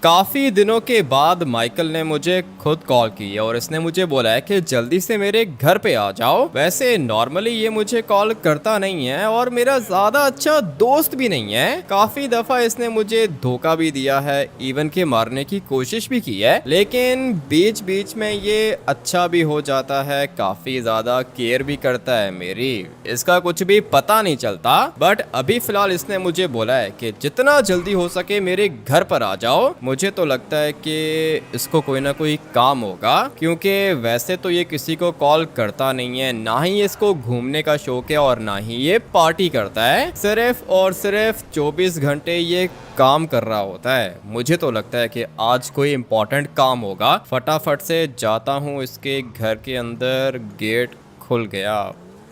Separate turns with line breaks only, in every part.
काफी दिनों के बाद माइकल ने मुझे खुद कॉल की और इसने मुझे बोला है कि जल्दी से मेरे घर पे आ जाओ। वैसे नॉर्मली ये मुझे कॉल करता नहीं है और मेरा ज्यादा अच्छा दोस्त भी नहीं है। काफी दफा इसने मुझे धोखा भी दिया है, इवन के मारने की कोशिश भी की है, लेकिन बीच बीच में ये अच्छा भी हो जाता है, काफी ज्यादा केयर भी करता है मेरी। इसका कुछ भी पता नहीं चलता। बट अभी फिलहाल इसने मुझे बोला है कि जितना जल्दी हो सके मेरे घर पर आ जाओ। मुझे तो लगता है कि इसको कोई ना कोई काम होगा, क्योंकि वैसे तो ये किसी को कॉल करता नहीं है, ना ही इसको घूमने का शौक है और ना ही ये पार्टी करता है। सिर्फ और सिर्फ 24 घंटे ये काम कर रहा होता है। मुझे तो लगता है कि आज कोई इम्पोर्टेंट काम होगा। फटाफट से जाता हूँ इसके घर के अंदर। गेट खुल गया।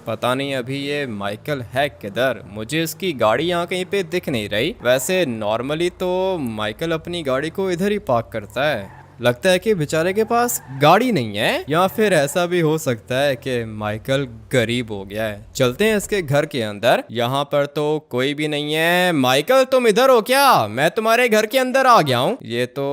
पता नहीं अभी ये माइकल है किधर। मुझे इसकी गाड़ी यहाँ कहीं पे दिख नहीं रही। वैसे नॉर्मली तो माइकल अपनी गाड़ी को इधर ही पार्क करता है। लगता है कि बेचारे के पास गाड़ी नहीं है, या फिर ऐसा भी हो सकता है कि माइकल गरीब हो गया है। चलते हैं इसके घर के अंदर। यहाँ पर तो कोई भी नहीं है। माइकल तुम इधर हो क्या? मैं तुम्हारे घर के अंदर आ गया हूँ। ये तो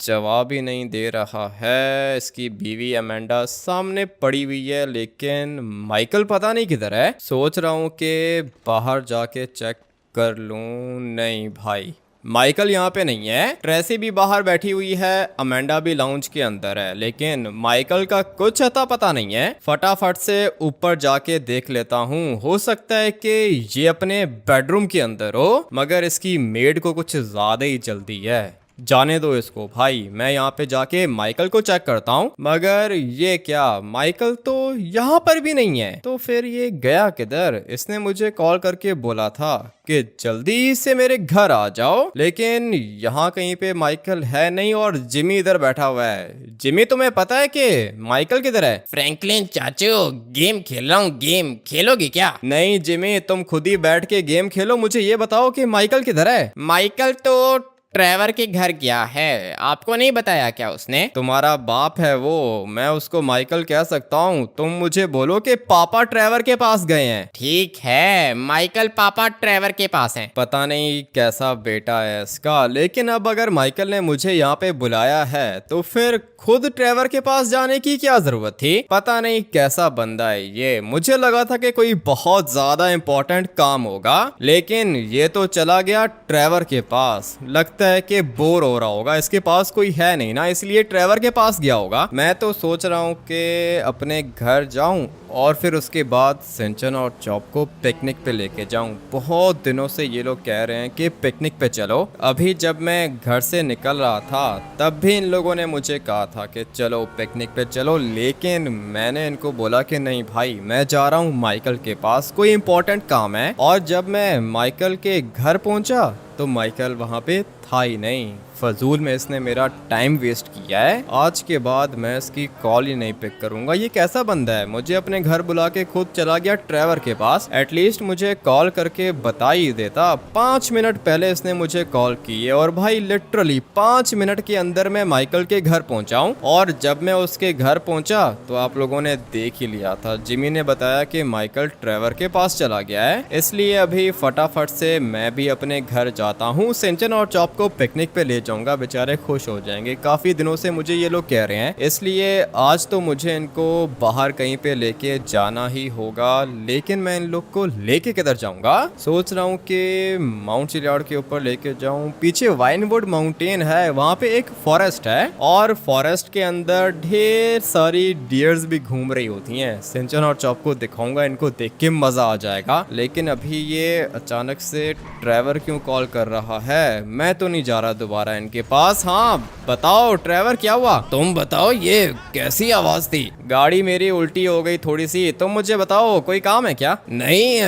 जवाब ही नहीं दे रहा है। इसकी बीवी अमेंडा सामने पड़ी हुई है, लेकिन माइकल पता नहीं किधर है। सोच रहा हूँ कि बाहर जाके चेक कर लूँ। नहीं भाई, माइकल यहाँ पे नहीं है। ट्रेसी भी बाहर बैठी हुई है, अमेंडा भी लाउंज के अंदर है, लेकिन माइकल का कुछ अता पता नहीं है। फटाफट से ऊपर जाके देख लेता हूँ। हो सकता है कि ये अपने बेडरूम के अंदर हो, मगर इसकी मेड को कुछ ज्यादा ही जल्दी है। जाने दो इसको भाई, मैं यहाँ पे जाके माइकल को चेक करता हूँ। मगर ये क्या, माइकल तो यहाँ पर भी नहीं है। तो फिर ये गया किधर? इसने मुझे कॉल करके बोला था कि जल्दी से मेरे घर आ जाओ, लेकिन यहाँ कहीं पे माइकल है नहीं और जिमी इधर बैठा हुआ है। जिमी, तुम्हें पता है कि माइकल किधर है?
फ्रैंकलिन चाचू, गेम खेल रहा हूँ। गेम खेलोगे क्या?
नहीं जिमी, तुम खुद ही बैठ के गेम खेलो। मुझे ये बताओ कि माइकल किधर है?
माइकल तो ट्रेवर के घर गया है। आपको नहीं बताया क्या उसने?
तुम्हारा बाप है वो, मैं उसको माइकल कह सकता हूँ। तुम मुझे बोलो कि पापा ट्रेवर के पास गए हैं।
ठीक है, माइकल पापा ट्रेवर के पास हैं।
पता नहीं कैसा बेटा है इसका, लेकिन अब अगर माइकल ने मुझे यहाँ पे बुलाया है तो फिर खुद ट्रेवर के पास जाने की क्या जरूरत थी? पता नहीं कैसा बंदा है ये। मुझे लगा था कि कोई बहुत ज्यादा इंपॉर्टेंट काम होगा, लेकिन ये तो चला गया ट्रेवर के पास। लगता है कि बोर हो रहा होगा, इसके पास कोई है नहीं ना, इसलिए ट्रेवर के पास गया होगा। मैं तो सोच रहा हूँ कि अपने घर जाऊं और फिर उसके बाद सिंचन और चॉप को पिकनिक पे लेके जाऊं। बहुत दिनों से ये लोग कह रहे हैं कि पिकनिक पे चलो। अभी जब मैं घर से निकल रहा था तब भी इन लोगों ने मुझे कहा था कि चलो पिकनिक पे चलो, लेकिन मैंने इनको बोला कि नहीं भाई, मैं जा रहा हूँ माइकल के पास, कोई इंपॉर्टेंट काम है। और जब मैं माइकल के घर पहुंचा तो माइकल वहाँ पे था ही नहीं। फजूल में इसने मेरा टाइम वेस्ट किया है। आज के बाद मैं इसकी कॉल ही नहीं पिक करूंगा। ये कैसा बंदा है, मुझे अपने घर बुला के खुद चला गया ट्रेवर के पास। एटलीस्ट मुझे कॉल करके बता ही देता। 5 मिनट पहले इसने मुझे कॉल की है और भाई लिटरली 5 मिनट के अंदर मैं माइकल के घर पहुंचा हूं। और जब मैं उसके घर पहुंचा तो आप लोगों ने देख ही लिया था, जिमी ने बताया कि माइकल ट्रेवर के पास चला गया है। इसलिए अभी फटाफट से मैं भी अपने घर जाता हूँ। सिंचन और चॉप को पिकनिक पे ले जाऊंगा, बेचारे खुश हो जाएंगे। काफी दिनों से मुझे ये लोग कह रहे हैं, इसलिए आज तो मुझे इनको बाहर कहीं पे लेके जाना ही होगा। लेकिन मैं इन लोग को लेके किधर जाऊंगा? सोच रहा हूँ कि माउंट चिलियाड के ऊपर लेके जाऊं। पीछे वाइनवुड माउंटेन है, वहाँ पे एक फॉरेस्ट है और फॉरेस्ट के अंदर ढेर सारी डियर्स भी घूम रही होती हैं। सिंचन और चॉप को दिखाऊंगा, इनको देख के मजा आ जाएगा। लेकिन अभी ये अचानक से ट्रेवर क्यों कॉल कर रहा है? मैं तो नहीं जा रहा दोबारा इनके पास। हाँ बताओ ट्रेवर, क्या हुआ?
तुम बताओ, ये कैसी आवाज थी?
गाड़ी मेरी उल्टी हो गई थोड़ी सी। तुम मुझे बताओ, कोई काम है क्या?
नहीं,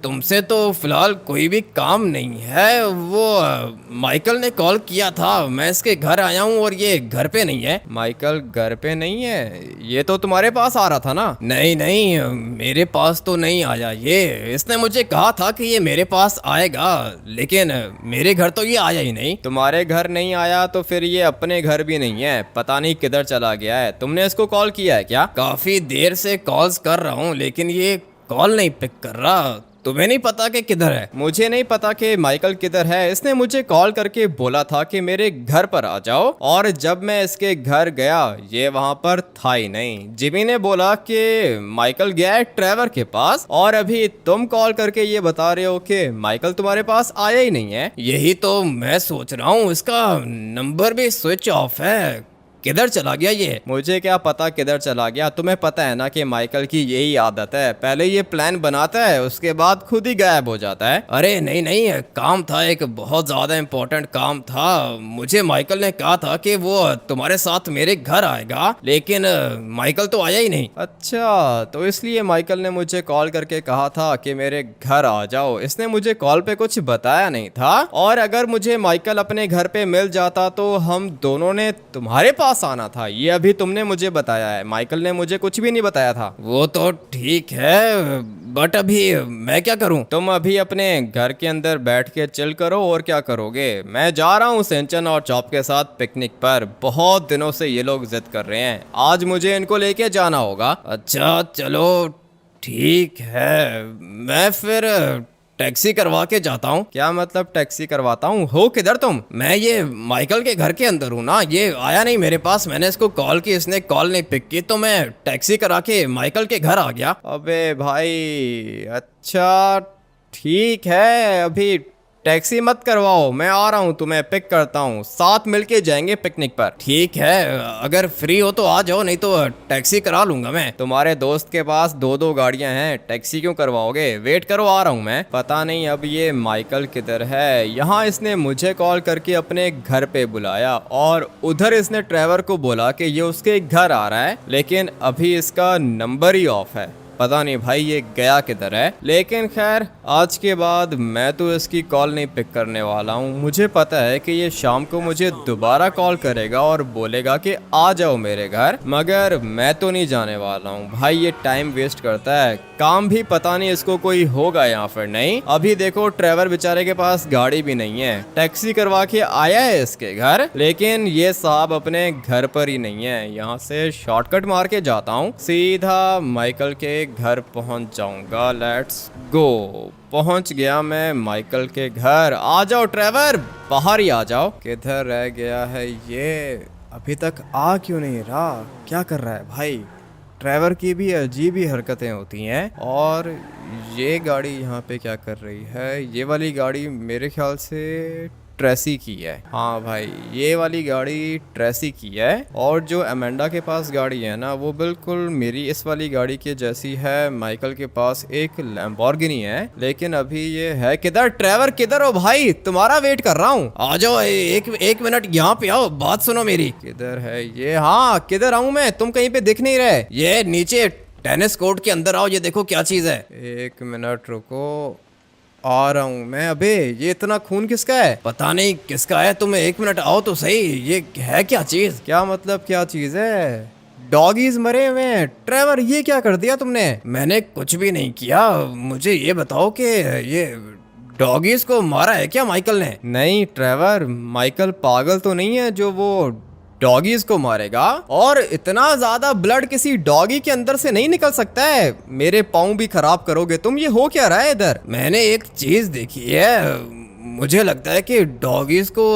तुमसे तो फिलहाल कोई भी काम नहीं है। वो माइकल ने कॉल किया था, मैं इसके घर आया हूँ और ये घर पे नहीं है।
माइकल घर पे नहीं है? ये तो तुम्हारे पास आ रहा था ना?
नहीं नहीं, मेरे पास तो नहीं आया ये। इसने मुझे कहा था कि ये मेरे पास आएगा, लेकिन मेरे घर तो ये आया ही नहीं।
तुम्हारे घर नहीं आया तो फिर ये अपने घर भी नहीं है, पता नहीं किधर चला गया है। तुमने इसको कॉल किया है क्या?
काफी देर से कॉल्स कर रहा हूँ, लेकिन ये कॉल नहीं पिक कर रहा। तुम्हें नहीं पता कि किधर है?
मुझे नहीं पता कि माइकल किधर है। इसने मुझे कॉल करके बोला था कि मेरे घर पर आ जाओ, और जब मैं इसके घर गया ये वहां पर था ही नहीं। जिमी ने बोला कि माइकल गया है ट्रेवर के पास, और अभी तुम कॉल करके ये बता रहे हो कि माइकल तुम्हारे पास आया ही नहीं है।
यही तो मैं सोच रहा हूँ, इसका नंबर भी स्विच ऑफ है। किधर चला गया ये?
मुझे क्या पता किधर चला गया। तुम्हें पता है ना कि माइकल की यही आदत है, पहले ये प्लान बनाता है उसके बाद खुद ही गायब हो जाता है।
अरे नहीं नहीं, काम था, एक बहुत ज्यादा इम्पोर्टेंट काम था। मुझे माइकल ने कहा था कि वो तुम्हारे साथ मेरे घर आएगा, लेकिन माइकल तो आया ही नहीं।
अच्छा, तो इसलिए माइकल ने मुझे कॉल करके कहा था कि मेरे घर आ जाओ। इसने मुझे कॉल पे कुछ बताया नहीं था, और अगर मुझे माइकल अपने घर पे मिल जाता तो हम दोनों ने तुम्हारे पास आना था। ये अभी तुमने मुझे बताया है, माइकल ने मुझे कुछ भी नहीं बताया था।
वो तो ठीक है, बट अभी मैं क्या करूं?
तुम अभी अपने घर के अंदर बैठ के चिल करो, और क्या करोगे। मैं जा रहा हूँ सेंचन और चॉप के साथ पिकनिक पर। बहुत दिनों से ये लोग जिद कर रहे हैं, आज मुझे इनको लेके जाना होगा।
अच्छा चलो ठीक है, मैं फिर टैक्सी करवा के जाता हूँ।
क्या मतलब टैक्सी करवाता हूँ? हो किधर तुम?
मैं ये माइकल के घर के अंदर हूँ ना, ये आया नहीं मेरे पास। मैंने इसको कॉल की, इसने कॉल नहीं पिक की, तो मैं टैक्सी करा के माइकल के घर आ गया।
अबे भाई, अच्छा ठीक है, अभी टैक्सी मत करवाओ, मैं आ रहा हूँ तुम्हें पिक करता हूँ, साथ मिलके जाएंगे पिकनिक पर।
ठीक है, अगर फ्री हो तो आ जाओ, नहीं तो टैक्सी करा लूंगा मैं।
तुम्हारे दोस्त के पास दो दो गाड़ियां हैं, टैक्सी क्यों करवाओगे? वेट करो, आ रहा हूँ मैं। पता नहीं अब ये माइकल किधर है। यहाँ इसने मुझे कॉल करके अपने घर पे बुलाया, और उधर इसने ट्रेवर को बोला कि ये उसके घर आ रहा है, लेकिन अभी इसका नंबर ही ऑफ है। पता नहीं भाई ये गया किधर है। लेकिन खैर, आज के बाद मैं तो इसकी कॉल नहीं पिक करने वाला हूँ। मुझे पता है कि ये शाम को मुझे दोबारा कॉल करेगा और बोलेगा कि आ जाओ मेरे घर, मगर मैं तो नहीं जाने वाला हूँ भाई। ये टाइम वेस्ट करता है, काम भी पता नहीं इसको कोई होगा या फिर नहीं। अभी देखो ट्रेवर बेचारे के पास गाड़ी भी नहीं है, टैक्सी करवा के आया है इसके घर, लेकिन ये साहब अपने घर पर ही नहीं है। यहाँ से शॉर्टकट मार के जाता हूँ, सीधा माइकल के घर पहुंच जाऊंगा। Let's go. पहुंच गया मैं माइकल के घर। आ जाओ ट्रेवर, बाहर ही आ जाओ। किधर रह गया है ये? अभी तक आ क्यों नहीं रहा? क्या कर रहा है भाई? ट्रेवर की भी अजीब ही हरकतें होती हैं। और ये गाड़ी यहाँ पे क्या कर रही है? ये वाली गाड़ी मेरे ख्याल से ट्रेसी की है। हाँ भाई, ये वाली गाड़ी ट्रेसी की है, और जो अमेंडा के पास गाड़ी है ना, वो बिल्कुल मेरी इस वाली गाड़ी के जैसी है। माइकल के पास एक लैम्बोर्गिनी है, लेकिन अभी ये है किधर? ट्रेवर किधर हो भाई? तुम्हारा वेट कर रहा हूँ।
आ जाओ, एक मिनट यहाँ पे आओ, बात सुनो मेरी।
किधर है ये? हाँ, किधर आऊँ मैं? तुम कहीं पे दिख नहीं रहे।
ये नीचे टेनिस कोर्ट के अंदर आओ, ये देखो क्या चीज है।
एक मिनट रुको, आ रहा हूँ मैं। अबे ये इतना खून किसका है?
पता नहीं किसका है, तुम एक मिनट आओ तो सही। ये है क्या चीज?
क्या मतलब क्या चीज है? डॉगीज मरे हुए हैं। ट्रेवर ये क्या कर दिया तुमने?
मैंने कुछ भी नहीं किया। मुझे ये बताओ कि ये डॉगीज को मारा है क्या माइकल ने?
नहीं ट्रेवर, माइकल पागल तो नहीं है जो वो डॉगीज को मारेगा। और इतना ज्यादा ब्लड किसी डॉगी के अंदर से नहीं निकल सकता है। मेरे पाँव भी खराब करोगे तुम। ये हो क्या रहा है इधर?
मैंने एक चीज देखी है, मुझे लगता है कि डॉगीज को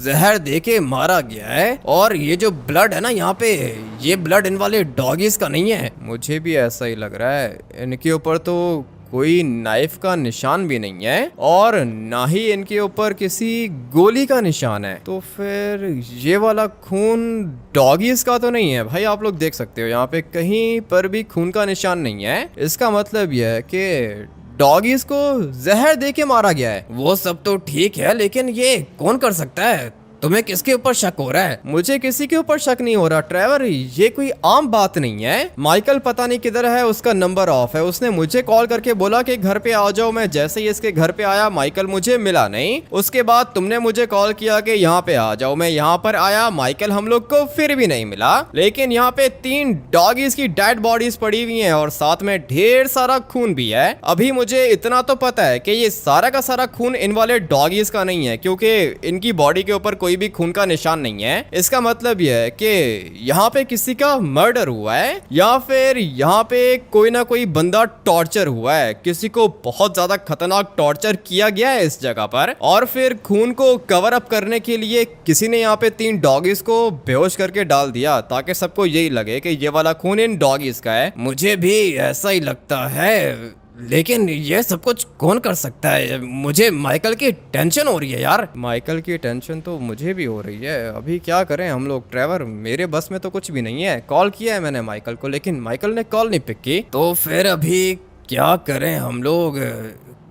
जहर दे के मारा गया है, और ये जो ब्लड है ना यहाँ पे, ये ब्लड इन वाले डॉगीज का नहीं है।
मुझे भी ऐसा ही लग रहा है। इनके ऊपर तो कोई नाइफ का निशान भी नहीं है, और ना ही इनके ऊपर किसी गोली का निशान है। तो फिर ये वाला खून डॉगीज का तो नहीं है भाई। आप लोग देख सकते हो यहाँ पे कहीं पर भी खून का निशान नहीं है। इसका मतलब यह है कि डॉगीज को जहर दे के मारा गया है।
वो सब तो ठीक है, लेकिन ये कौन कर सकता है? तुम्हें किसके ऊपर शक हो रहा है?
मुझे किसी के ऊपर शक नहीं हो रहा ट्रेवर, ये कोई आम बात नहीं है। माइकल पता नहीं किधर है, उसका नंबर ऑफ है। उसने मुझे कॉल करके बोला कि घर पे आ जाओ। मैं जैसे ही इसके घर पे आया, माइकल मुझे मिला नहीं। उसके बाद तुमने मुझे कॉल किया कि यहाँ पे आ जाओ। मैं यहाँ पर आया, माइकल हम लोग को फिर भी नहीं मिला। लेकिन यहाँ पे 3 डॉगीज की डेड बॉडीज पड़ी हुई हैं, और साथ में ढेर सारा खून भी है। अभी मुझे इतना तो पता है कि ये सारा का सारा खून इन वाले डॉगीज का नहीं है, क्योंकि इनकी बॉडी के ऊपर कोई कोई भी खून का निशान नहीं है, इसका मतलब यह है कि यहाँ पे किसी का मर्डर हुआ है या फिर यहाँ पे कोई ना कोई बंदा टॉर्चर हुआ है, किसी को बहुत ज्यादा खतरनाक टॉर्चर किया गया है इस जगह पर, और फिर खून को कवर अप करने के लिए किसी ने यहाँ पे 3 डॉगीज को बेहोश करके डाल दिया ताकि सबको यही लगे कि ये वाला खून इन डॉगीज का है।
मुझे भी ऐसा ही लगता है, लेकिन ये सब कुछ कौन कर सकता है? मुझे माइकल की टेंशन हो रही है यार।
माइकल की टेंशन तो मुझे भी हो रही है, अभी क्या करें हम लोग ट्रेवर, मेरे बस में तो कुछ भी नहीं है। कॉल किया है मैंने माइकल को, लेकिन माइकल ने कॉल नहीं पिक की।
तो फिर अभी क्या करें हम लोग?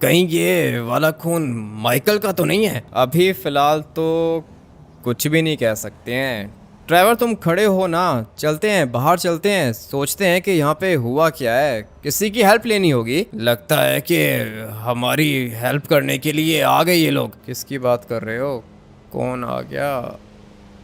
कहीं ये वाला खून माइकल का तो नहीं है?
अभी फिलहाल तो कुछ भी नहीं कह सकते हैं। ड्राइवर तुम खड़े हो ना, चलते हैं बाहर, चलते हैं, सोचते हैं कि यहाँ पे हुआ क्या है, किसी की हेल्प लेनी होगी।
लगता है कि हमारी हेल्प करने के लिए आ गए ये लोग।
किसकी बात कर रहे हो? कौन आ गया?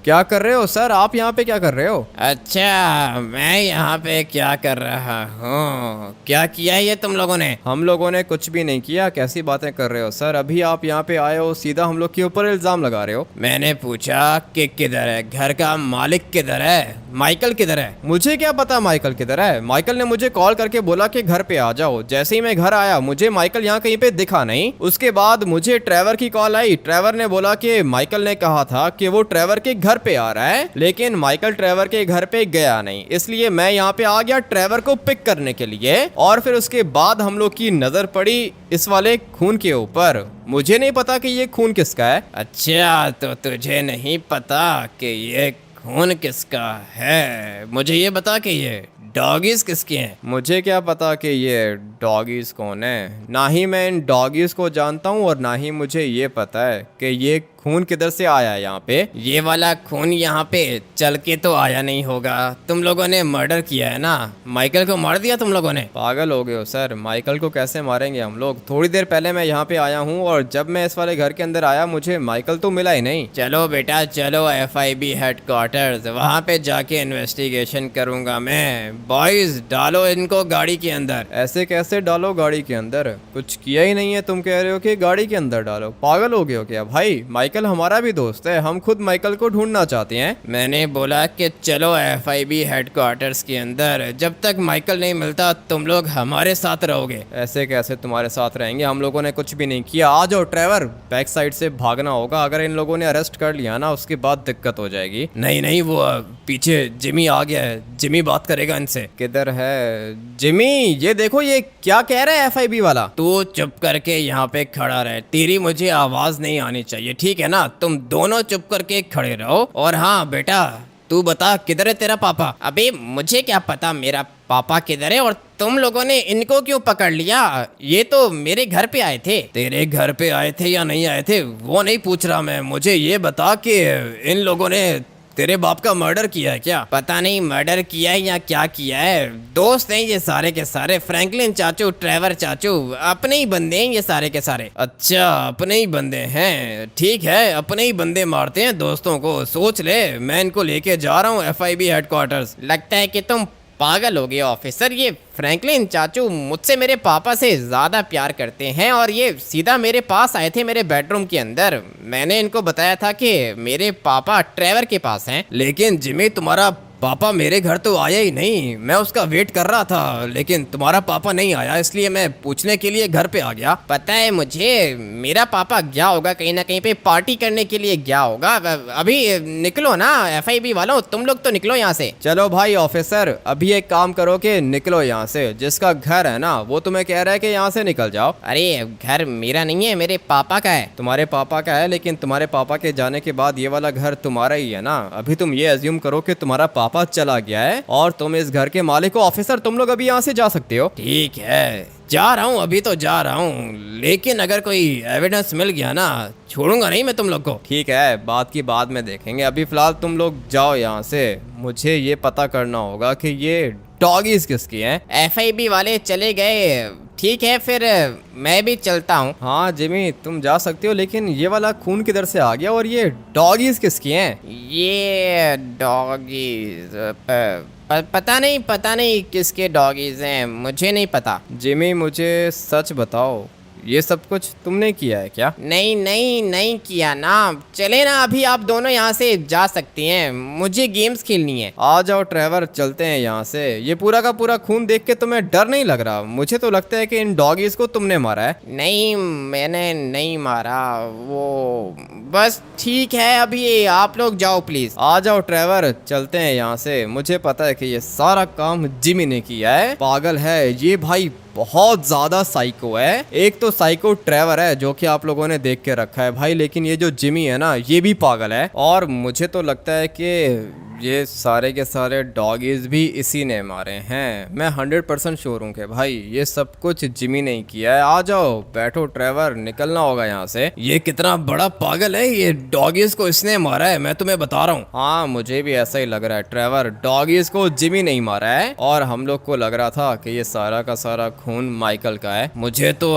क्या कर रहे हो सर, आप यहाँ पे क्या कर रहे हो?
अच्छा, मैं यहाँ पे क्या कर रहा हूँ? क्या किया ये तुम लोगों ने?
हम लोगों ने कुछ भी नहीं किया, कैसी बातें कर रहे हो सर? अभी आप यहाँ पे आए हो, सीधा हम लोग के ऊपर इल्जाम लगा रहे हो।
मैंने पूछा कि किधर है घर का मालिक, किधर है माइकल, किधर है?
मुझे क्या पता माइकल किधर है? माइकल ने मुझे कॉल करके बोला कि घर पे आ जाओ। जैसे ही मैं घर आया मुझे माइकल यहाँ कहीं पे दिखा नहीं। उसके बाद मुझे ट्रेवर की कॉल आई, ट्रेवर ने बोला कि माइकल ने कहा था कि वो ट्रेवर के घर पे आ रहा है, लेकिन माइकल ट्रेवर के घर पे गया नहीं, इसलिए मैं यहाँ पे आ गया ट्रेवर को पिक करने के लिए। और फिर उसके बाद हम लोग की नजर पड़ी इस वाले खून के ऊपर। मुझे नहीं पता कि ये खून किसका है।
अच्छा, तो तुझे नहीं पता कि ये खून किसका है? मुझे ये बता कि ये डॉगीज किसके हैं?
मुझे क्या पता कि ये डॉगीज कौन है, ना ही मैं इन डॉगीज को जानता हूँ और ना ही मुझे ये पता है कि ये खून किधर से आया है यहाँ पे।
ये वाला खून यहाँ पे चल के तो आया नहीं होगा, तुम लोगों ने मर्डर किया है ना, माइकल को मार दिया तुम लोगों ने।
पागल हो गए हो सर, माइकल को कैसे मारेंगे हम लोग? थोड़ी देर पहले मैं यहाँ पे आया हूँ और जब मैं इस वाले घर के अंदर आया मुझे माइकल तो मिला ही नहीं।
चलो बेटा चलो FIB हेडक्वार्टर्स, वहाँ पे जाके इन्वेस्टिगेशन करूंगा मैं। बॉयज डालो इनको गाड़ी के अंदर।
ऐसे कैसे डालो गाड़ी के अंदर? कुछ किया ही नहीं है, तुम कह रहे हो कि गाड़ी के अंदर डालो? पागल हो गए हो क्या भाई? माइकल हमारा भी दोस्त है, हम खुद माइकल को ढूंढना चाहते हैं।
मैंने बोला कि चलो FIB हेडक्वार्टर्स के अंदर, जब तक माइकल नहीं मिलता तुम लोग हमारे साथ रहोगे।
ऐसे कैसे तुम्हारे साथ रहेंगे? हम लोगों ने कुछ भी नहीं किया। आ जाओ ट्रेवर, बैक साइड से भागना होगा, अगर इन लोगों ने अरेस्ट कर लिया ना उसके बाद दिक्कत हो जाएगी।
नहीं नहीं, वो पीछे जिमी आ गया है, जिमी बात करेगा इनसे।
किधर है जिमी? ये देखो ये क्या कह रहा है FIB वाला।
तू चुप करके यहाँ पे खड़ा रहे, तेरी मुझे आवाज नहीं आनी चाहिए, ठीक है ना? तुम दोनों चुप करके खड़े रहो। और हाँ बेटा, तू बता किधर है तेरा पापा? अबे मुझे क्या पता मेरा पापा किधर है, और तुम लोगों ने इनको क्यों पकड़ लिया? ये तो मेरे घर पे आए थे। तेरे घर पे आए थे या नहीं आए थे वो नहीं पूछ रहा मैं, मुझे ये बता कि इन लोगों ने तेरे बाप का मर्डर किया है क्या? पता नहीं मर्डर किया है या क्या किया है, दोस्त हैं ये सारे के सारे, फ्रैंकलिन चाचू, ट्रेवर चाचू, अपने ही बंदे हैं ये सारे के सारे। अच्छा, अपने ही बंदे हैं, ठीक है, अपने ही बंदे मारते हैं दोस्तों को। सोच ले, मैं इनको लेके जा रहा हूँ FIB हेडक्वार्टर्स। लगता है कि तुम पागल हो गए ऑफिसर, ये फ्रैंकलिन चाचू मुझसे मेरे पापा से ज़्यादा प्यार करते हैं और ये सीधा मेरे पास आए थे मेरे बेडरूम के अंदर। मैंने इनको बताया था कि मेरे पापा ट्रेवर के पास हैं। लेकिन जिमी तुम्हारा पापा मेरे घर तो आया ही नहीं, मैं उसका वेट कर रहा था, लेकिन तुम्हारा पापा नहीं आया, इसलिए मैं पूछने के लिए घर पे आ गया।
पता है मुझे, मेरा पापा गया होगा कहीं ना कहीं पे पार्टी करने के लिए गया होगा। अभी निकलो ना FIB वालों, तुम लोग तो निकलो यहाँ से।
चलो भाई ऑफिसर, अभी एक काम करो कि निकलो यहाँ से। जिसका घर है ना वो तुम्हें कह रहा है कि यहाँ से निकल जाओ।
अरे घर मेरा नहीं है, मेरे पापा का है।
तुम्हारे पापा का है, लेकिन तुम्हारे पापा के जाने के बाद ये वाला घर तुम्हारा ही है ना। अभी तुम ये अज्यूम करो कि तुम्हारा पापा चला गया है और तुम इस घर के मालिक हो। ऑफिसर तुम लोग अभी यहाँ से जा सकते हो।
ठीक है, जा रहा हूँ, अभी तो जा रहा हूँ, लेकिन अगर कोई एविडेंस मिल गया ना, छोड़ूंगा नहीं मैं तुम लोग को।
ठीक है, बात की बाद में देखेंगे, अभी फिलहाल तुम लोग जाओ यहाँ से। मुझे ये पता करना होगा कि ये डॉगीज किसकी हैं।
FIB वाले चले गए, ठीक है फिर मैं भी चलता हूँ।
हाँ जिमी तुम जा सकते हो, लेकिन ये वाला खून किधर से आ गया और ये डॉगीज किसकी हैं?
ये डॉगीज पता नहीं किसके डॉगीज हैं, मुझे नहीं पता।
जिमी मुझे सच बताओ, ये सब कुछ तुमने किया है क्या?
नहीं नहीं नहीं किया ना। चले ना, अभी आप दोनों यहाँ से जा सकती हैं, मुझे गेम्स खेलनी है।
आ जाओ ट्रेवर, चलते हैं यहाँ से। ये पूरा का पूरा खून देख के तुम्हें डर नहीं लग रहा? मुझे तो लगता है कि इन डॉगीज को तुमने मारा है।
नहीं, मैंने नहीं मारा, वो बस ठीक है। अभी आप लोग जाओ प्लीज।
आ जाओ ट्रेवर, चलते हैं यहाँ से। मुझे पता है कि ये सारा काम जिमी ने किया है। पागल है ये भाई, बहुत ज्यादा साइको है। एक तो साइको ट्रेवर है जो कि आप लोगों ने देख के रखा है भाई, लेकिन ये जो जिमी है ना, ये भी पागल है। और मुझे तो लगता है कि ये सारे के सारे डॉगीज भी इसी ने मारे हैं। मैं 100% श्योर हूँ कि भाई ये सब कुछ जिमी ने ही किया है। आ जाओ, बैठो ट्रेवर, निकलना होगा यहाँ से।
ये कितना बड़ा पागल है, ये डॉगीज को इसने मारा है, मैं तुम्हें बता रहा हूँ।
हाँ, मुझे भी ऐसा ही लग रहा है ट्रेवर, डॉगीज को जिमी नहीं मारा है। और हम लोग को लग रहा था कि ये सारा का सारा खून माइकल का है।
मुझे तो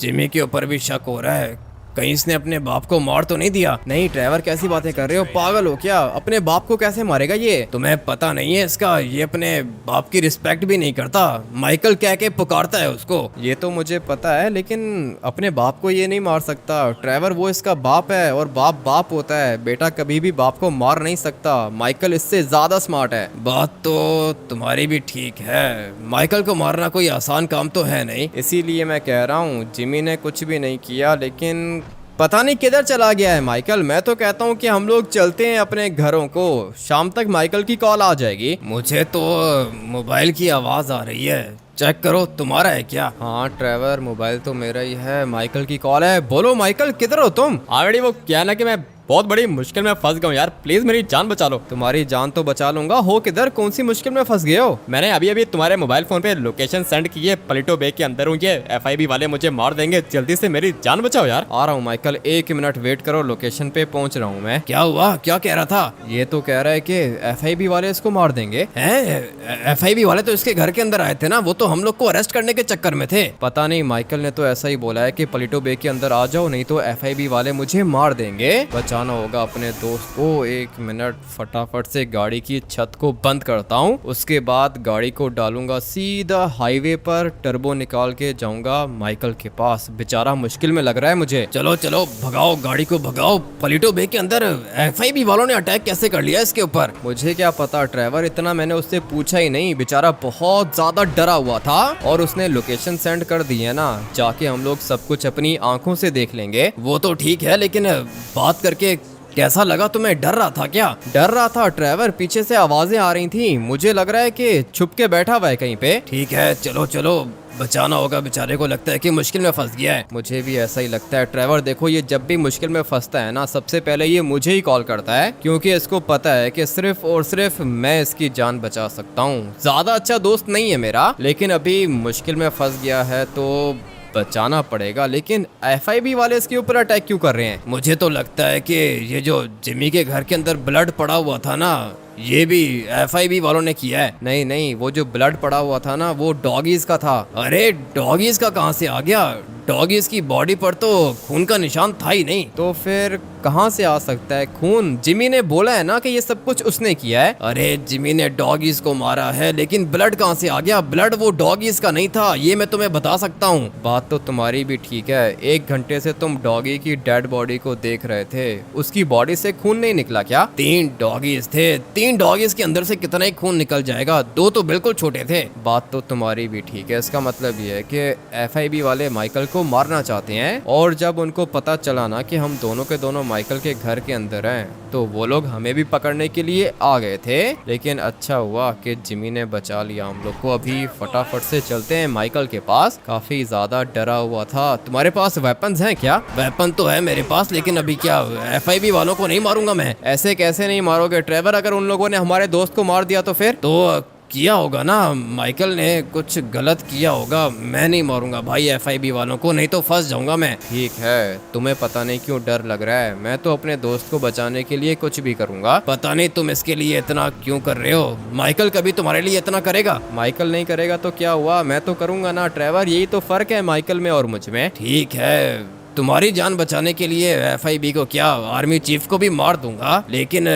जिमी के ऊपर भी शक हो रहा है, कहीं इसने अपने बाप को मार तो नहीं दिया।
नहीं ट्रेवर, कैसी बातें कर रहे हो? पागल हो क्या? अपने बाप को कैसे मारेगा ये?
तुम्हें पता नहीं है इसका, ये अपने बाप की रिस्पेक्ट भी नहीं करता, माइकल कह के पुकारता है उसको।
ये तो मुझे पता है, लेकिन अपने बाप को ये नहीं मार सकता ट्रेवर। वो इसका बाप है और बाप बाप होता है। बेटा कभी भी बाप को मार नहीं सकता। माइकल इससे ज्यादा स्मार्ट है।
बात तो तुम्हारी भी ठीक है, माइकल को मारना कोई आसान काम तो है नहीं।
इसीलिए मैं कह रहा हूँ जिमी ने कुछ भी नहीं किया, लेकिन पता नहीं किधर चला गया है माइकल। मैं तो कहता हूँ कि हम लोग चलते हैं अपने घरों को। शाम तक माइकल की कॉल आ जाएगी।
मुझे तो मोबाइल की आवाज आ रही है, चेक करो, तुम्हारा है क्या?
हाँ ट्रेवर, मोबाइल तो मेरा ही है। माइकल की कॉल है। बोलो माइकल, किधर हो तुम?
ऑलरेडी वो क्या ना कि मैं बहुत बड़ी मुश्किल में फंस गया हूँ यार, प्लीज मेरी जान बचा लो।
तुम्हारी जान तो बचा लूंगा। हो किधर? कौन सी मुश्किल में फंस गए हो?
मैंने अभी अभी तुम्हारे मोबाइल फोन पे लोकेशन सेंड की है, पलिटो बे के अंदर हूँ। ये FIB वाले मुझे मार देंगे, जल्दी से मेरी जान बचाओ यार।
आ रहा हूँ माइकल, 1 मिनट वेट करो, लोकेशन पे पहुंच रहा हूँ मैं।
क्या हुआ, क्या कह रहा था?
ये तो कह रहा है कि FIB वाले इसको मार देंगे।
हैं? FIB वाले तो इसके घर के अंदर आए थे ना, वो तो हम लोग को अरेस्ट करने के चक्कर में थे।
पता नहीं, माइकल ने तो ऐसा ही बोला है कि पलिटो बे के अंदर आ जाओ, नहीं तो FIB वाले मुझे मार देंगे। बचाना होगा अपने दोस्त को। 1 मिनट, फटाफट से गाड़ी की छत को बंद करता हूँ। उसके बाद गाड़ी को डालूंगा सीधा हाईवे पर, टर्बो निकाल के जाऊंगा माइकल के पास। बेचारा मुश्किल में लग रहा है मुझे।
चलो चलो, भगाओ गाड़ी को, भगाओ। पलिटो बे के अंदर FIB वालों ने अटैक कैसे कर लिया इसके ऊपर?
मुझे क्या पता ट्रेवर, इतना मैंने उससे पूछा ही नहीं। बेचारा बहुत ज्यादा डरा हुआ था और उसने लोकेशन सेंड कर दी है ना। जाके हम लोग सब कुछ अपनी आंखों से देख लेंगे।
वो तो ठीक है, लेकिन बात करके कैसा लगा तुम्हें? डर रहा था क्या?
डर रहा था ट्रेवर, पीछे से आवाजें आ रही थी। मुझे लग रहा है कि छुप के बैठा हुआ है कहीं पे।
ठीक है, चलो चलो, बचाना होगा बेचारे को, लगता है कि मुश्किल में फंस गया है।
मुझे भी ऐसा ही लगता है ट्रेवर। देखो, ये जब भी मुश्किल में फंसता है ना, सबसे पहले ये मुझे ही कॉल करता है, क्योंकि इसको पता है कि सिर्फ और सिर्फ मैं इसकी जान बचा सकता हूँ। ज्यादा अच्छा दोस्त नहीं है मेरा, लेकिन अभी मुश्किल में फंस गया है तो बचाना पड़ेगा। लेकिन FIB वाले इसके ऊपर अटैक क्यों कर रहे हैं?
मुझे तो लगता है कि ये जो जिमी के घर के अंदर ब्लड पड़ा हुआ था ना, ये भी FIB वालों ने किया है।
नहीं नहीं, वो जो ब्लड पड़ा हुआ था ना, वो डॉगीज का था।
अरे डॉगीज का कहाँ से आ गया? डॉगीज की बॉडी पर तो खून का निशान था ही नहीं।
तो फिर कहाँ से आ सकता है खून? जिमी ने बोला है ना कि ये सब कुछ उसने किया है।
अरे जिमी ने डॉगीज को मारा है, लेकिन ब्लड कहाँ से आ गया? ब्लड वो डॉगीज का नहीं था, ये मैं तुम्हें बता सकता हूँ।
बात तो तुम्हारी भी ठीक है। 1 घंटे से तुम डॉगी की डेड बॉडी को देख रहे थे, उसकी बॉडी से खून नहीं निकला क्या?
3 डॉगीज थे, 3 डॉगीज के अंदर से कितना ही खून निकल जाएगा? 2 तो बिल्कुल छोटे थे।
बात तो तुम्हारी भी ठीक है। इसका मतलब ये है कि FIB वाले माइकल को मारना चाहते हैं, और जब उनको पता चला ना कि हम दोनों के दोनों माइकल के घर के अंदर हैं, तो वो लोग हमें भी पकड़ने के लिए आ गए थे। लेकिन अच्छा हुआ कि जिमी ने बचा लिया हम लोग को। अभी फटाफट से चलते हैं माइकल के पास। काफी ज्यादा डरा हुआ था। तुम्हारे पास वेपन्स हैं क्या?
वेपन तो है मेरे पास, लेकिन अभी क्या FIB वालों को नहीं मारूंगा मैं।
ऐसे कैसे नहीं मारोगे ट्रेवर? अगर उन लोगों ने हमारे दोस्त को मार दिया तो फिर?
तो किया होगा ना, माइकल ने कुछ गलत किया होगा। मैं नहीं मारूंगा भाई FIB वालों को, नहीं तो फंस जाऊंगा मैं।
ठीक है, तुम्हें पता नहीं क्यों डर लग रहा है। मैं तो अपने दोस्त को बचाने के लिए कुछ भी करूंगा।
पता नहीं तुम इसके लिए इतना क्यों कर रहे हो। माइकल कभी तुम्हारे लिए इतना करेगा?
माइकल नहीं करेगा तो क्या हुआ, मैं तो करूंगा ना ट्रेवर। यही तो फर्क है माइकल में और मुझ में।
ठीक है, तुम्हारी जान बचाने के लिए एफआईबी को क्या, आर्मी चीफ को भी मार दूंगा, लेकिन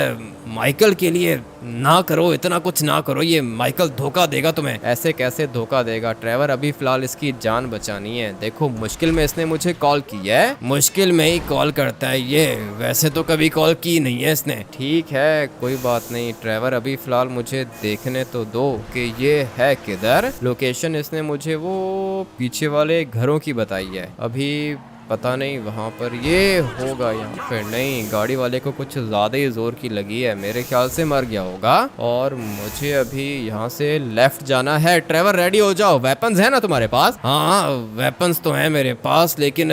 माइकल के लिए ना करो, इतना कुछ ना करो। ये माइकल धोखा देगा तुम्हें।
ऐसे कैसे धोखा देगा ट्रेवर, अभी फिलहाल इसकी जान बचानी है। देखो मुश्किल में इसने मुझे कॉल किया है।
मुश्किल में ही कॉल करता है ये, वैसे तो कभी कॉल की नहीं है इसने।
ठीक है कोई बात नहीं ट्रेवर, अभी फिलहाल मुझे देखने तो दो कि ये है किधर। लोकेशन इसने मुझे वो पीछे वाले घरों की बताई है, अभी पता नहीं वहाँ पर ये होगा यहाँ पे। नहीं, गाड़ी वाले को कुछ ज़्यादा ही ज़ोर की लगी है, मेरे ख्याल से मर गया होगा। और मुझे अभी यहाँ से लेफ्ट जाना है। ट्रेवर रेडी हो जाओ, वेपन्स है ना तुम्हारे पास?
हाँ वेपन्स तो है मेरे पास, लेकिन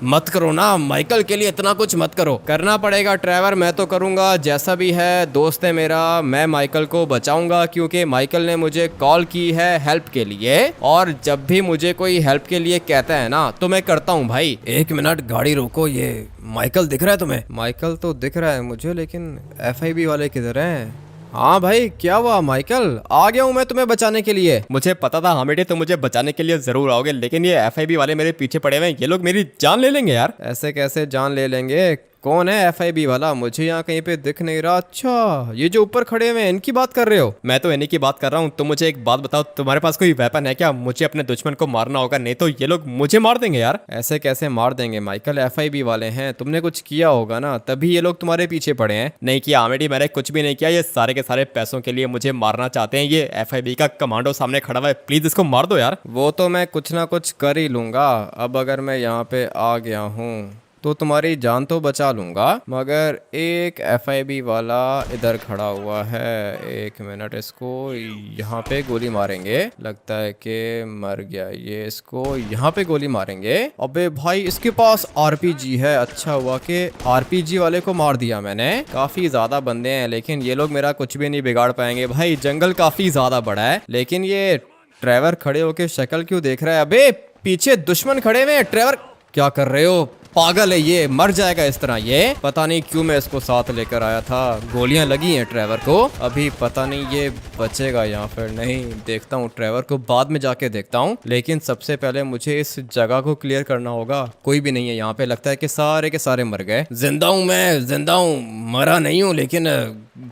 मत करो ना माइकल के लिए, इतना कुछ मत करो।
करना पड़ेगा ट्रेवर, मैं तो करूँगा, जैसा भी है दोस्त है मेरा, मैं माइकल को बचाऊंगा क्योंकि माइकल ने मुझे कॉल की है हेल्प के लिए। और जब भी मुझे कोई हेल्प के लिए कहता है ना तो मैं करता हूँ भाई।
1 मिनट गाड़ी रोको, ये माइकल दिख रहा है तुम्हें?
माइकल तो दिख रहा है मुझे, लेकिन एफआईबी वाले किधर हैं? हाँ भाई क्या हुआ माइकल, आ गया हूँ मैं तुम्हें बचाने के लिए।
मुझे पता था हाँ बेटे तुम मुझे बचाने के लिए जरूर आओगे, लेकिन ये एफआईबी वाले मेरे पीछे पड़े हुए हैं, ये लोग मेरी जान ले लेंगे यार।
ऐसे कैसे जान ले लेंगे? कौन है एफआईबी वाला? मुझे यहाँ कहीं पे दिख नहीं रहा। अच्छा ये जो ऊपर खड़े हुए हैं इनकी बात कर रहे हो?
मैं तो इन्हीं की बात कर रहा हूँ। तुम मुझे एक बात बताओ, तुम्हारे पास कोई वेपन है क्या? मुझे अपने दुश्मन को मारना होगा, नहीं तो ये लोग मुझे मार देंगे यार।
ऐसे कैसे मार देंगे माइकल, एफआईबी वाले हैं, तुमने कुछ किया होगा ना तभी ये लोग तुम्हारे पीछे पड़े हैं।
नहीं किया आमेडी, मैंने कुछ भी नहीं किया। ये सारे के सारे पैसों के लिए मुझे मारना चाहते हैं। ये एफआईबी का कमांडो सामने खड़ा हुआ है, प्लीज इसको मार दो यार।
वो तो मैं कुछ ना कुछ कर ही लूंगा। अब अगर मैं यहाँ पे आ गया हूँ तो तुम्हारी जान तो बचा लूंगा, मगर एक एफआईबी वाला इधर खड़ा हुआ है। 1 मिनट, इसको यहाँ पे गोली मारेंगे। लगता है कि मर गया ये, इसको यहाँ पे गोली मारेंगे। अबे भाई इसके पास आरपीजी है, अच्छा हुआ कि आरपीजी वाले को मार दिया मैंने। काफी ज्यादा बंदे हैं लेकिन ये लोग मेरा कुछ भी नहीं बिगाड़ पाएंगे। भाई जंगल काफी ज्यादा बड़ा है, लेकिन ये ट्रेवर खड़े होके शक्ल क्यों देख रहा है? अबे पीछे दुश्मन खड़े हुए हैं। ट्रेवर क्या कर रहे हो? पागल है ये, मर जाएगा इस तरह। ये पता नहीं क्यों मैं इसको साथ लेकर आया था। गोलियां लगी हैं ट्रेवर को, अभी पता नहीं ये बचेगा या फिर नहीं। देखता हूँ ट्रेवर को बाद में जाके देखता हूँ, लेकिन सबसे पहले मुझे इस जगह को क्लियर करना होगा। कोई भी नहीं है यहाँ पे, लगता है कि सारे के सारे मर गए।
जिंदा हूँ मैं, जिंदा हूँ, मरा नहीं हूँ, लेकिन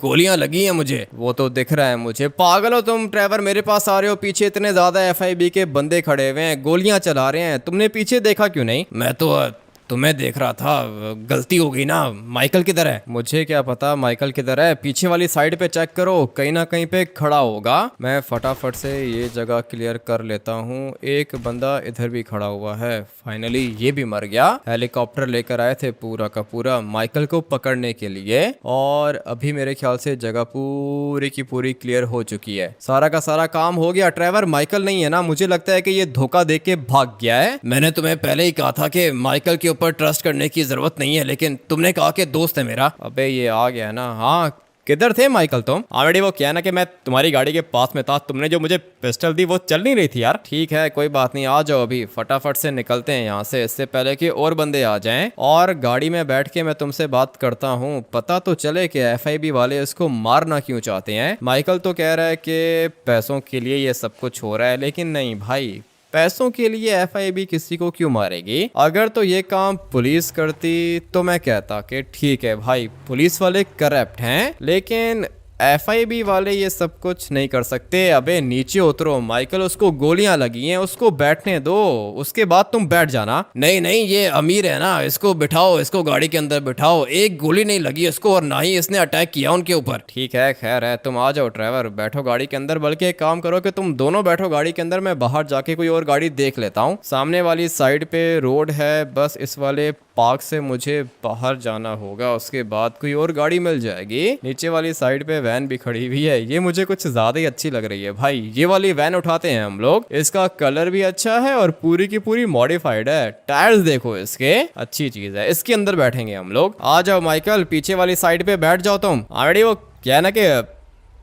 गोलियां लगी हैं मुझे।
वो तो दिख रहा है मुझे। पागल हो तुम ट्रेवर, मेरे पास आ रहे हो, पीछे इतने ज्यादा एफआईबी के बंदे खड़े हुए हैं, गोलियां चला रहे हैं, तुमने पीछे देखा क्यों नहीं?
मैं तो तुम्हें देख रहा था, गलती हो गई ना। माइकल किधर है?
मुझे क्या पता माइकल किधर है, पीछे वाली साइड पे चेक करो, कहीं ना कहीं पे खड़ा होगा। मैं फटाफट से ये जगह क्लियर कर लेता हूँ। एक बंदा इधर भी खड़ा हुआ है, फाइनली ये भी मर गया। हेलीकॉप्टर लेकर आए थे पूरा का पूरा माइकल को पकड़ने के लिए, और अभी मेरे ख्याल से जगह पूरी की पूरी क्लियर हो चुकी है। सारा का सारा काम हो गया। ट्रेवर माइकल नहीं है ना, मुझे लगता है कि ये धोखा दे के भाग गया है।
मैंने तुम्हें पहले ही कहा था कि माइकल के ऊपर ट्रस्ट करने की जरूरत नहीं है, लेकिन तुमने कहा कि दोस्त है मेरा।
अबे ये आ गया ना। हाँ किधर थे माइकल तुम?
ऑलरेडी वो क्या ना कि मैं तुम्हारी गाड़ी के पास में था, तुमने जो मुझे पिस्टल दी वो चल नहीं रही थी यार।
ठीक है कोई बात नहीं, आ जाओ अभी फटाफट से निकलते हैं यहाँ से, इससे पहले कि और बंदे आ जाएं। और गाड़ी में बैठ के मैं तुमसे बात करता हूँ, पता तो चले कि एफआईबी वाले इसको मारना क्यों चाहते हैं। माइकल तो कह रहा है कि पैसों के लिए ये सब कुछ हो रहा है, लेकिन नहीं भाई, पैसों के लिए एफआईबी किसी को क्यों मारेगी? अगर तो ये काम पुलिस करती तो मैं कहता कि ठीक है भाई, पुलिस वाले करप्ट हैं, लेकिन एफआईबी वाले ये सब कुछ नहीं कर सकते। अबे नीचे उतरो माइकल, उसको गोलियां लगी हैं, उसको बैठने दो, उसके बाद तुम बैठ जाना।
नहीं नहीं, ये अमीर है ना, इसको बिठाओ, इसको गाड़ी के अंदर बिठाओ। एक गोली नहीं लगी इसको, और ना ही इसने अटैक किया उनके ऊपर।
ठीक है खैर है, तुम आ जाओ ट्रेवर, बैठो गाड़ी के अंदर। बल्कि एक काम करो कि तुम दोनों बैठो गाड़ी के अंदर, मैं बाहर जाके कोई और गाड़ी देख लेता हूँ। सामने वाली साइड पे रोड है, बस इस वाले पार्क से मुझे बाहर जाना होगा, उसके बाद कोई और गाड़ी मिल जाएगी। नीचे वाली साइड पे वैन भी खड़ी हुई है, ये मुझे कुछ ज्यादा ही अच्छी लग रही है भाई। ये वाली वैन उठाते हैं हम लोग, इसका कलर भी अच्छा है और पूरी की पूरी मॉडिफाइड है। टायर्स देखो इसके, अच्छी चीज है। इसके अंदर बैठेंगे हम लोग। आ जाओ माइकल, पीछे वाली साइड पे बैठ जाओ तुम।
ऑलरेडी वो क्या ना कि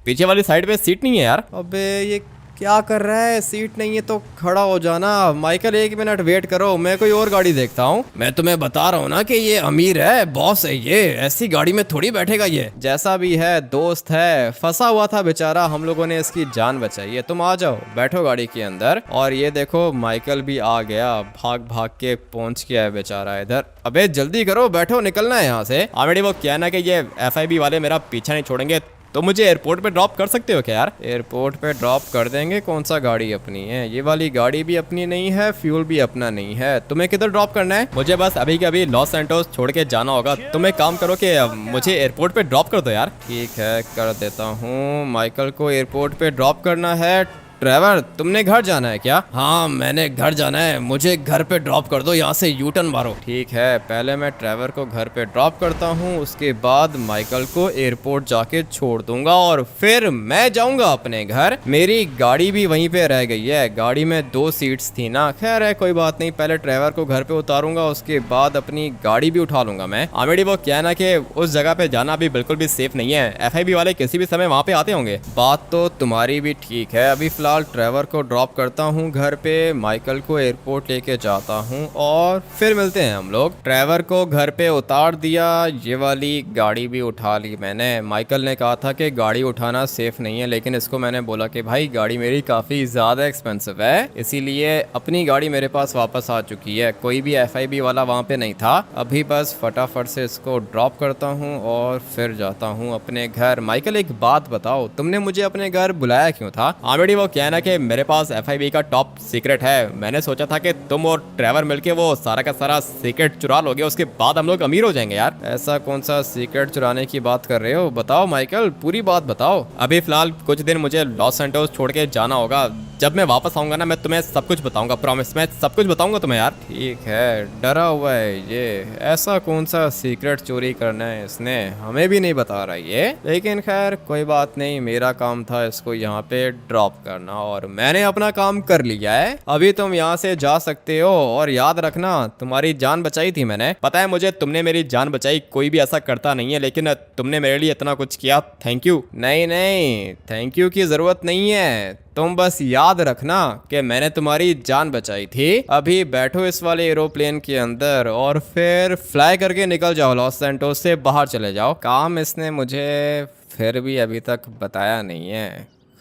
पीछे वाली साइड पे सीट नहीं है यार।
अबे ये क्या कर रहा है? सीट नहीं है तो खड़ा हो जाना। माइकल 1 मिनट वेट करो, मैं कोई और गाड़ी देखता हूँ।
मैं तुम्हें बता रहा हूँ ना कि ये अमीर है, बॉस है, ये ऐसी गाड़ी में थोड़ी बैठेगा ये।
जैसा भी है दोस्त है, फंसा हुआ था बेचारा, हम लोगों ने इसकी जान बचाई है। तुम आ जाओ, बैठो गाड़ी के अंदर। और ये देखो माइकल भी आ गया, भाग भाग के पहुंच गया है बेचारा इधर। अबे जल्दी करो, बैठो, निकलना है यहाँ से।
ऑलरेडी वो क्या ना कि ये FIB वाले मेरा पीछा नहीं छोड़ेंगे, तो मुझे एयरपोर्ट पे ड्रॉप कर सकते हो क्या यार?
एयरपोर्ट पे ड्रॉप कर देंगे। कौन सा गाड़ी अपनी है? ये वाली गाड़ी भी अपनी नहीं है, फ्यूल भी अपना नहीं है। तुम्हें किधर ड्रॉप करना है?
मुझे बस अभी के अभी लॉस सैंटोस छोड़ के जाना होगा। तुम एक काम करो कि मुझे एयरपोर्ट पे ड्रॉप कर दो यार।
ठीक है, कर देता हूँ। माइकल को एयरपोर्ट पे ड्रॉप करना है। ट्रेवर, तुमने घर जाना है क्या?
हाँ मैंने घर जाना है, मुझे घर पे ड्रॉप कर दो, यहाँ से यू टर्न मारो।
ठीक है, पहले मैं ट्रेवर को घर पे ड्रॉप करता हूँ, उसके बाद माइकल को एयरपोर्ट जाके छोड़ दूंगा और फिर मैं जाऊंगा अपने घर। मेरी गाड़ी भी वहीं पे रह गई है, गाड़ी में 2 सीट्स थी ना। खैर है, कोई बात नहीं, पहले ट्रेवर को घर पे उतारूंगा, उसके बाद अपनी गाड़ी भी उठा लूंगा मैं।
ऑलरेडी वो क्या ना कि उस जगह पे जाना अभी बिल्कुल भी सेफ नहीं है। FIB वाले किसी भी समय वहाँ पे आते होंगे।
बात तो तुम्हारी भी ठीक है। अभी फिलहाल ट्रेवर को ड्रॉप करता हूँ घर पे, माइकल को एयरपोर्ट लेके जाता हूँ और फिर मिलते हैं हम लोग। ट्रेवर को घर पे उतार दिया, ये वाली गाड़ी भी उठा ली मैंने। माइकल ने कहा था कि गाड़ी उठाना सेफ नहीं है, लेकिन इसको मैंने बोला कि भाई गाड़ी मेरी काफ़ी ज़्यादा एक्सपेंसिव है, इसीलिए अपनी गाड़ी मेरे पास वापस आ चुकी है। कोई भी FIB वाला वहाँ पे नहीं था। अभी बस फटाफट से इसको ड्रॉप करता हूँ और फिर जाता हूँ अपने घर। माइकल एक बात बताओ, तुमने मुझे अपने घर बुलाया क्यों था?
ऑलरेडी वो क्या ना कि मेरे पास FIB का टॉप सीक्रेट है। मैंने सोचा था कि तुम और ट्रेवर मिलके वो सारा का सारा सीक्रेट चुरा लोगे, उसके बाद हम लोग अमीर हो जाएंगे यार।
ऐसा कौन सा सीक्रेट चुराने की बात कर रहे हो? बताओ माइकल, पूरी बात बताओ।
अभी फिलहाल कुछ दिन मुझे लॉस सैंटोस छोड़ के जाना होगा। जब मैं वापस आऊंगा ना, मैं तुम्हें सब कुछ बताऊंगा, प्रॉमिस, मैं सब कुछ बताऊंगा तुम्हें यार।
ठीक है, डरा हुआ है ये। ऐसा कौन सा सीक्रेट चोरी करना है इसने? हमें भी नहीं बता रहा ये, लेकिन खैर कोई बात नहीं। मेरा काम था इसको यहाँ पे ड्रॉप करना और मैंने अपना काम कर लिया है। अभी तुम यहाँ से जा सकते हो और याद रखना, तुम्हारी जान बचाई थी मैंने।
पता है मुझे, तुमने मेरी जान बचाई, कोई भी ऐसा करता नहीं है, लेकिन तुमने मेरे लिए इतना कुछ किया, थैंक यू।
नहीं नहीं, थैंक यू की जरूरत नहीं है। तुम बस याद रखना कि मैंने तुम्हारी जान बचाई थी। अभी बैठो इस वाले एरोप्लेन के अंदर और फिर फ्लाई करके निकल जाओ, लॉस सैंटोस से बाहर चले जाओ। काम इसने मुझे फिर भी अभी तक बताया नहीं है।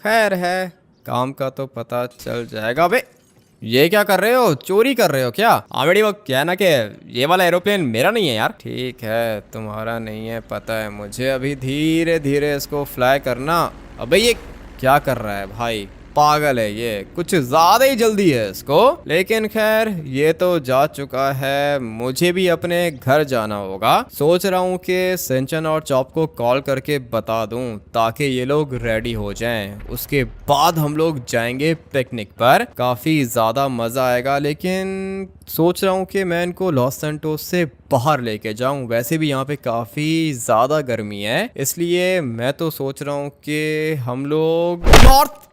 खैर है, काम का तो पता चल जाएगा। अबे ये क्या कर रहे हो? चोरी कर रहे हो क्या?
ऑलरेडी वो क्या ना कि ये वाला एरोप्लेन मेरा नहीं है यार।
ठीक है, तुम्हारा नहीं है पता है मुझे। अभी धीरे धीरे इसको फ्लाई करना। अबे ये क्या कर रहा है भाई? पागल है ये, कुछ ज्यादा ही जल्दी है इसको। लेकिन खैर ये तो जा चुका है, मुझे भी अपने घर जाना होगा। सोच रहा हूँ कि सिंचन और चॉप को कॉल करके बता दूं ताकि ये लोग रेडी हो जाएं। उसके बाद हम लोग जाएंगे पिकनिक पर, काफी ज्यादा मजा आएगा। लेकिन सोच रहा हूँ कि मैं इनको लॉस सैंटोस से बाहर लेके जाऊं। वैसे भी यहाँ पे काफी ज्यादा गर्मी है, इसलिए मैं तो सोच रहा हूँ कि हम लोग नॉर्थ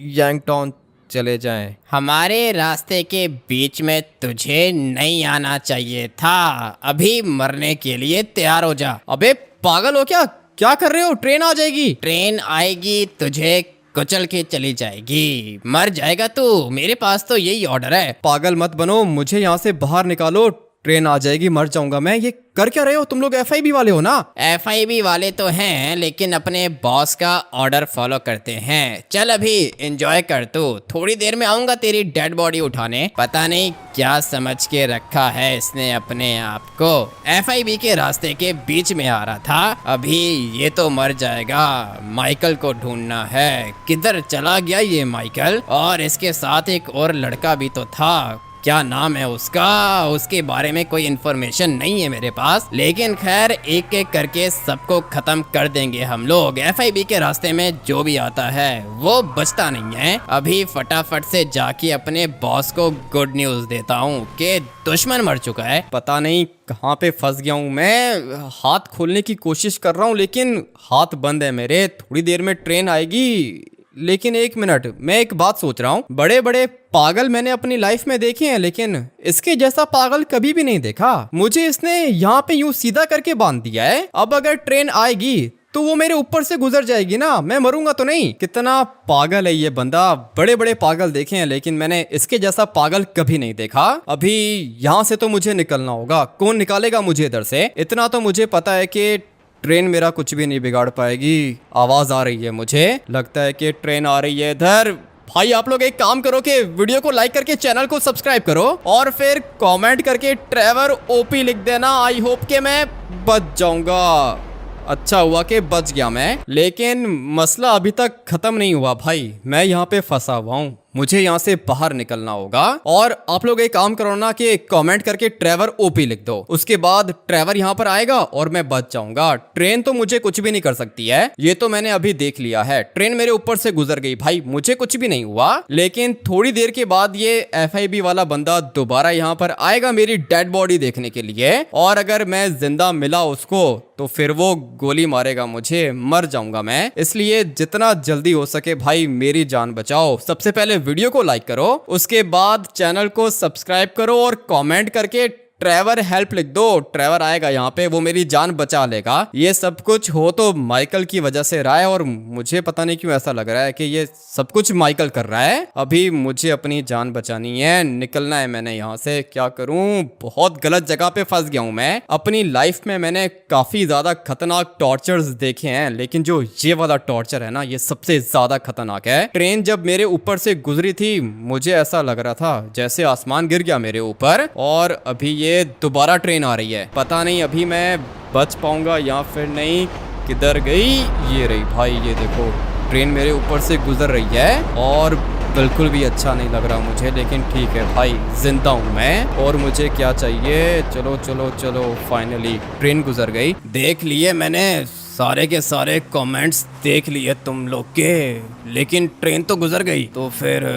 यांगटॉन चले जाएं।
हमारे रास्ते के बीच में तुझे नहीं आना चाहिए था, अभी मरने के लिए तैयार हो जा।
अबे पागल हो क्या? क्या कर रहे हो? ट्रेन आ जाएगी।
ट्रेन आएगी, तुझे कुचल के चली जाएगी, मर जाएगा तू। मेरे पास तो यही ऑर्डर है।
पागल मत बनो, मुझे यहाँ से बाहर निकालो। ट्रेन आ जाएगी, मर जाऊंगा मैं। ये कर क्या रहे हो तुम लोग? FIB वाले हो ना?
FIB वाले तो हैं, लेकिन अपने बॉस का ऑर्डर फॉलो करते हैं। चल अभी एंजॉय कर तू, थोड़ी देर में आऊंगा तेरी डेड बॉडी उठाने। पता नहीं क्या समझ के रखा है इसने अपने आप को। FIB के रास्ते के बीच में आ रहा था, अभी ये तो मर जाएगा। माइकल को ढूंढना है, किधर चला गया ये माइकल? और इसके साथ एक और लड़का भी तो था, क्या नाम है उसका? उसके बारे में कोई इन्फॉर्मेशन नहीं है मेरे पास, लेकिन खैर एक एक करके सबको खत्म कर देंगे हम लोग। FIB के रास्ते में जो भी आता है वो बचता नहीं है। अभी फटाफट से जाके अपने बॉस को गुड न्यूज देता हूँ कि दुश्मन मर चुका है।
पता नहीं कहाँ पे फंस गया हूँ मैं। हाथ खोलने की कोशिश कर रहा हूँ लेकिन हाथ बंद है मेरे। थोड़ी देर में ट्रेन आएगी, लेकिन 1 मिनट, मैं एक बात सोच रहा हूँ। बड़े बड़े पागल मैंने अपनी लाइफ में देखे हैं, लेकिन इसके जैसा पागल कभी भी नहीं देखा। मुझे इसने यहाँ पे यूं सीधा करके बांध दिया है। अब अगर ट्रेन आएगी तो वो मेरे ऊपर से गुजर जाएगी ना, मैं मरूंगा तो नहीं। कितना पागल है ये बंदा, बड़े बड़े पागल देखे हैं लेकिन मैंने इसके जैसा पागल कभी नहीं देखा। अभी यहाँ से तो मुझे निकलना होगा, कौन निकालेगा मुझे इधर से? इतना तो मुझे पता है कि ट्रेन मेरा कुछ भी नहीं बिगाड़ पाएगी। आवाज आ रही है, मुझे लगता है कि ट्रेन आ रही है इधर। भाई आप लोग एक काम करो कि वीडियो को लाइक करके चैनल को सब्सक्राइब करो और फिर कमेंट करके ट्रेवर ओपी लिख देना। आई होप कि मैं बच जाऊंगा। अच्छा हुआ कि बच गया मैं, लेकिन मसला अभी तक खत्म नहीं हुआ भाई। मैं यहाँ पे फंसा हुआ हूँ, मुझे यहाँ से बाहर निकलना होगा। और आप लोग एक काम करो ना कि कमेंट करके ट्रेवर ओपी लिख दो, उसके बाद ट्रेवर यहाँ पर आएगा और मैं बच जाऊंगा। ट्रेन तो मुझे कुछ भी नहीं कर सकती है, ये तो मैंने अभी देख लिया है। ट्रेन मेरे ऊपर से गुजर गई भाई, मुझे कुछ भी नहीं हुआ। लेकिन थोड़ी देर के बाद ये FIB वाला बंदा दोबारा यहाँ पर आएगा मेरी डेड बॉडी देखने के लिए, और अगर मैं जिंदा मिला उसको तो फिर वो गोली मारेगा मुझे, मर जाऊंगा मैं। इसलिए जितना जल्दी हो सके भाई मेरी जान बचाओ। सबसे पहले वीडियो को लाइक करो, उसके बाद चैनल को सब्सक्राइब करो और कमेंट करके ट्रेवर हेल्प लिख दो। ट्रेवर आएगा यहाँ पे, वो मेरी जान बचा लेगा। ये सब कुछ हो तो माइकल की वजह से रहा है, और मुझे पता नहीं क्यों ऐसा लग रहा है कि ये सब कुछ माइकल कर रहा है। अभी मुझे अपनी जान बचानी है, निकलना है मैंने यहाँ से। क्या करूं, बहुत गलत जगह पे फंस गया हूं मैं। अपनी लाइफ में मैंने काफी ज्यादा खतरनाक टॉर्चर्स देखे हैं, लेकिन जो ये वाला टॉर्चर है ना, ये सबसे ज्यादा खतरनाक है। ट्रेन जब मेरे ऊपर से गुजरी थी मुझे ऐसा लग रहा था जैसे आसमान गिर गया मेरे ऊपर, और अभी ये दोबारा ट्रेन आ रही है। पता नहीं अभी मैं बच पाऊंगा या फिर नहीं। किधर गई? ये रही भाई, ये देखो ट्रेन मेरे ऊपर से गुजर रही है और बिल्कुल भी अच्छा नहीं लग रहा मुझे, लेकिन ठीक है भाई, जिंदा हूँ मैं। और मुझे क्या चाहिए? चलो चलो चलो, फाइनली ट्रेन गुजर गई। देख लिए मैंने सारे के सारे कमेंट्स देख लिए तुम लोग के, लेकिन ट्रेन तो गुजर गई। तो फिर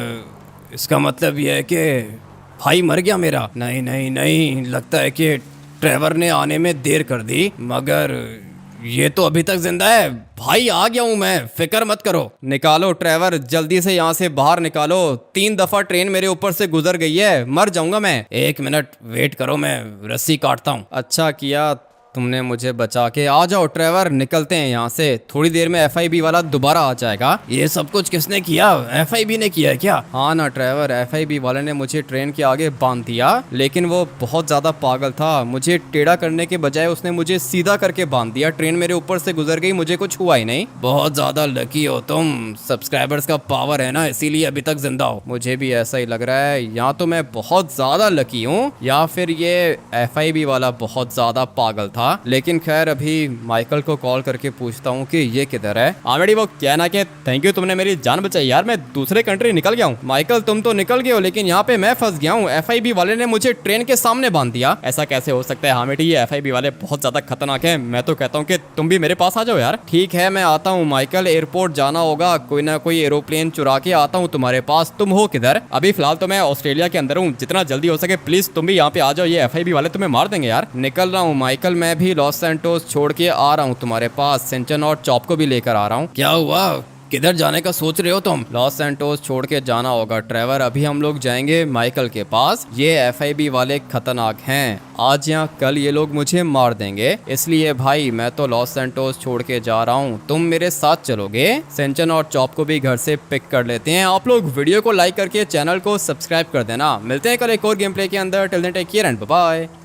इसका मतलब ये है कि भाई मर गया मेरा। नहीं नहीं नहीं, लगता है कि ट्रेवर ने आने में देर कर दी, मगर ये तो अभी तक जिंदा है। भाई आ गया हूँ मैं, फिक्र मत करो। निकालो ट्रेवर, जल्दी से यहाँ से बाहर निकालो। 3 दफा ट्रेन मेरे ऊपर से गुजर गई है, मर जाऊंगा मैं। 1 मिनट वेट करो, मैं रस्सी काटता हूँ। अच्छा किया तुमने मुझे बचा के। आ जाओ ट्रेवर, निकलते हैं यहाँ से। थोड़ी देर में FIB वाला दोबारा आ जाएगा। ये सब कुछ किसने किया? FIB ने किया है क्या? हाँ ना ट्रेवर, FIB वाले ने मुझे ट्रेन के आगे बांध दिया, लेकिन वो बहुत ज्यादा पागल था। मुझे टेढ़ा करने के बजाय उसने मुझे सीधा करके बांध दिया। ट्रेन मेरे ऊपर से गुजर गई, मुझे कुछ हुआ ही नहीं। बहुत ज्यादा लकी हो तुम, सब्सक्राइबर्स का पावर है ना, इसीलिए अभी तक जिंदा हो। मुझे भी ऐसा ही लग रहा है, या तो मैं बहुत ज्यादा लकी हूँ या फिर ये FIB वाला बहुत ज्यादा पागल था। लेकिन खैर अभी माइकल को कॉल करके पूछता हूँ कि ये किधर है। ऑलरेडी वो क्या ना कि थैंक यू, तुमने मेरी जान बचाई यार, मैं दूसरे कंट्री निकल गया हूँ। माइकल तुम तो निकल गए हो, लेकिन यहाँ पे मैं फंस गया हूँ। FIB वाले ने मुझे ट्रेन के सामने बांध दिया। ऐसा कैसे हो सकता है? हामिटी, ये FIB वाले बहुत ज्यादा खतरनाक है। मैं तो कहता हूँ कि तुम भी मेरे पास आ जाओ यार। ठीक है मैं आता हूँ माइकल, एयरपोर्ट जाना होगा, कोई ना कोई एरोप्लेन चुरा के आता हूँ तुम्हारे पास। तुम हो किधर? अभी फिलहाल तो मैं ऑस्ट्रेलिया के अंदर हूँ, जितना जल्दी हो सके प्लीज तुम भी यहाँ पे आ जाओ, ये FIB वाले तुम्हें मार देंगे यार। निकल रहा हूँ माइकल, मैं भी लॉस सैंटोस छोड़ के आ रहा हूँ तुम्हारे पास। सेंचन और चॉप को भी लेकर आ रहा हूँ। क्या हुआ, किधर जाने का सोच रहे हो तुम? लॉस सैंटोस छोड़ के जाना होगा ट्रेवर। अभी हम लोग जाएंगे माइकल के पास। ये FIB वाले खतरनाक हैं, आज या कल ये लोग मुझे मार देंगे, इसलिए भाई मैं तो लॉस सैंटोस छोड़ के जा रहा हूँ। तुम मेरे साथ चलोगे? सेंचन और चॉप को भी घर से पिक कर लेते हैं। आप लोग वीडियो को लाइक करके चैनल को सब्सक्राइब कर देना। मिलते हैं कल एक और गेम प्ले के अंदर। Till then take care and bye bye.